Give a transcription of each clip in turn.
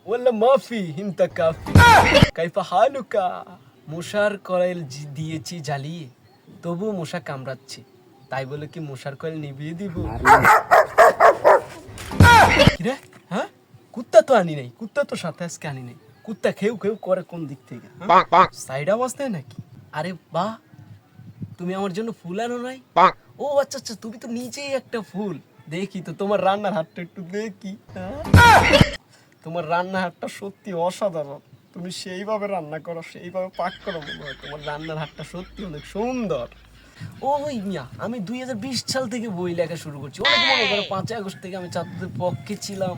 ওয়াল্লা মাফি হিমতা কাফি কাইফা হালুকা। মশার কয়েল দিয়েছি জ্বালিয়ে, তবুও মশা কামড়াচ্ছে, তাই বলে কি মশার কয়েল নিভিয়ে দিব? কিরে, হ্যাঁ? কুত্তা তো আনি নাই, কুত্তা তো সাথে আজকে আনি নাই। কুত্তা খেউ খেউ করে কোন দিক থেকে? সাইড আওয়াজ দেয় নাকি? আরে বাহ, তুমি আমার জন্য ফুল আনো নাই? ও আচ্ছা আচ্ছা, তুমি তো নিজেই একটা ফুল। দেখি তো তোমার রান্নার হাতটা একটু দেখি। তোমার রান্নার হাতটা সত্যি অসাধারণ। তুমি সেইভাবে রান্না করো, সেইভাবে পাক করো, মনে হয় তোমার রান্নার হাতটা সত্যি অনেক সুন্দর। ওই মিয়া, আমি 2020 সাল থেকে বই লেখা শুরু করছি। অনেক মনে করো 5 আগস্ট থেকে আমি ছাত্রদের পক্ষে ছিলাম,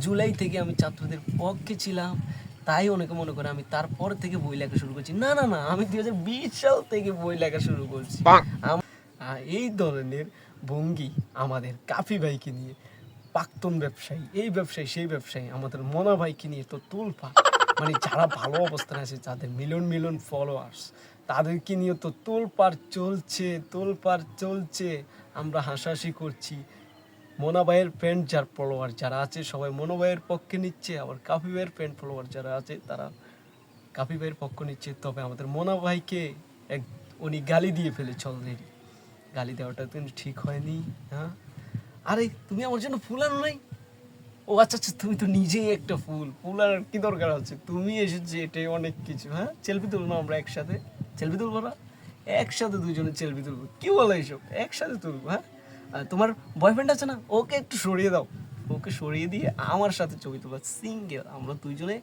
জুলাই থেকে আমি ছাত্রদের পক্ষে ছিলাম, তাই অনেকে মনে করে আমি তারপর থেকে বই লেখা শুরু করছি। না না না, আমি 2020 সাল থেকে বই লেখা শুরু করছি। এই ধরনের ভঙ্গি আমাদের কাফি ভাইকে নিয়ে, প্রাক্তন ব্যবসায়ী, এই ব্যবসায়ী সেই ব্যবসায়ী, আমাদের মনা ভাইকে নিয়ে তো তোলপা। মানে যারা ভালো অবস্থানে আছে, যাদের মিলিয়ন মিলিয়ন ফলোয়ার্স, তাদেরকে নিয়ে তো তোলপাড় চলছে, তোলপাড় চলছে। আমরা হাসাহাসি করছি। মোনা ভাইয়ের ফ্রেন্ড যার ফলোয়ার যারা আছে, সবাই মোনা ভাইয়ের পক্ষে নিচ্ছে, আবার কাফি ভাইয়ের ফ্রেন্ড ফলোয়ার যারা আছে, তারা কাফি ভাইয়ের পক্ষ নিচ্ছে। তবে আমাদের মোনা ভাইকে উনি গালি দিয়ে ফেলেছে অলরেডি। গালি দেওয়াটা কিন্তু ঠিক হয়নি। হ্যাঁ, আরে তুমি আমার জন্য ফুল আনো নাই? ও আচ্ছা আচ্ছা, তুমি তো নিজেই একটা ফুল, ফুল আর কি দরকার আছে? তুমি এসেছো, এটাই অনেক কিছু। হ্যাঁ, সেলফি তুলবো আমরা একসাথে, সেলফি তুলবো না? একসাথে দুজনে সেলফি তুলবো, কি বলো এইসব? একসাথে তুলবো। হ্যাঁ, আর তোমার বয়ফ্রেন্ড আছে না, ওকে একটু সরিয়ে দাও, ওকে সরিয়ে দিয়ে আমার সাথে ছবি তুলবো, সিঙ্গেল আমরা দুইজনে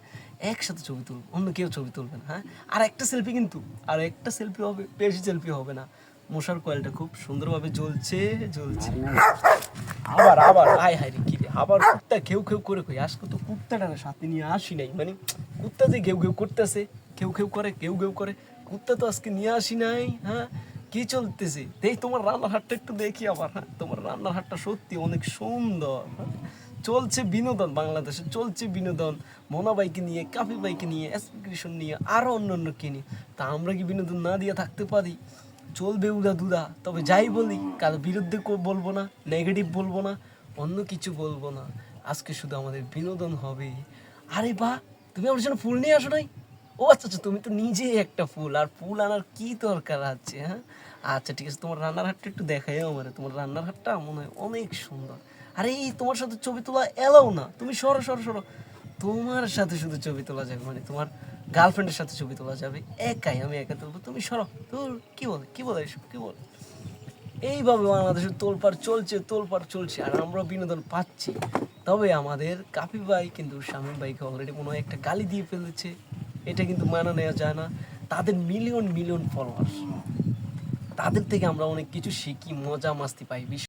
একসাথে ছবি তুলবো, অন্য কেউ ছবি তুলবে না। হ্যাঁ, আর একটা সেলফি কিন্তু, আর একটা সেলফি হবে, বেশি সেলফি হবে না। মশার কয়েলটা খুব সুন্দরভাবে জ্বলছে, জ্বলছে। আবার আবার আয় হায় রে, কি রে, আবার কুত্তা ঘেউ ঘেউ করে কই? আজকে তো কুত্তাটা সাথে নিয়ে আসি নাই। মানে কুত্তা যে ঘেউ ঘেউ করতেছে, ঘেউ ঘেউ করে, ঘেউ ঘেউ করে, কুত্তা তো আজকে নিয়ে আসি নাই। হ্যাঁ, কি চলতেছে? দেখ তোমার রান্নার হাটটা একটু দেখি আবার। হ্যাঁ, তোমার রান্নার হাটটা সত্যি অনেক সুন্দর। হ্যাঁ, চলছে বিনোদন, বাংলাদেশে চলছে বিনোদন। মোনা বাইকে নিয়ে, কাফি বাইকে নিয়ে, এসপিক্রেশন নিয়ে, আরো অন্য কে নিয়ে। তা আমরা কি বিনোদন না দিয়ে থাকতে পারি? চলবে উদা দুদা। তবে যাই বলি, কারো বিরুদ্ধে বলবো না, নেগেটিভ বলবো না, অন্য কিছু বলবো না। আজকে শুধু আমাদের বিনোদন হবে। আরে বাহ, তুমি আমার জন্য ফুল নিয়ে আসো নাই? ও আচ্ছা আচ্ছা, তুমি তো নিজেই একটা ফুল, আর ফুল আনার কি দরকার আছে? হ্যাঁ, আচ্ছা ঠিক আছে, তোমার রান্নার হাটটা একটু দেখাই আমার। তোমার রান্নার হাটটা মনে হয় অনেক সুন্দর। আরে এই তোমার সাথে ছবি তোলা এলাও না, তুমি সরো সরো সরো। তোমার সাথে শুধু ছবি তোলা যাবে, মানে তোমার গার্লফ্রেন্ডের সাথে ছবি তোলা যাবে একাই, আমি একা তুলবো, তুমি সরো। তোর কি বলে, কি বলে এসব, কি বলে? এইভাবে বাংলাদেশের তোলপাড় চলছে, তোলপাড় চলছে, আর আমরা বিনোদন পাচ্ছি। তবে আমাদের কাপি ভাই কিন্তু শামীম ভাইকে অলরেডি মনে হয় একটা গালি দিয়ে ফেলেছে। এটা কিন্তু মানা নেওয়া যায় না। তাদের মিলিয়ন মিলিয়ন ফলোয়ার্স, তাদের থেকে আমরা অনেক কিছু শিখি, মজা মাস্তি পাই।